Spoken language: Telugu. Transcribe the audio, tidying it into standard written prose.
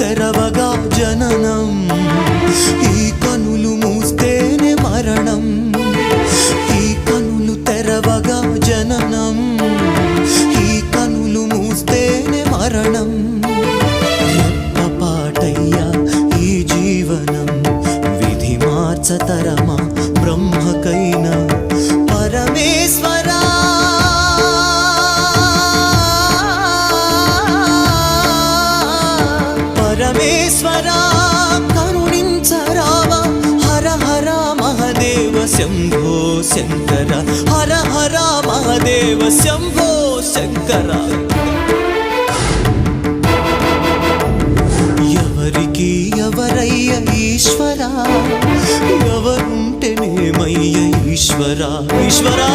తెరవగా జననం, ఈ కనులు మూస్తేనే మరణం. ఈ కనులు తెరవగా జననం, ఈ కనులు మూస్తేనే మరణం. రెప్పపాటయ్యా ఈ జీవనం, విధి మార్చతరమా బ్రహ్మకైనా. పరమేశ్వరా పరమేశ్వరా కరుణించరావా. హర హర మహదేవ శంభో శంకర, హర హర మహదేవ శంభో శంకర. ఎవరికి ఎవరయ్య ఈశ్వరా, ఎవరుంటేనేమయ్య ఈశ్వరా. ఈశ్వరా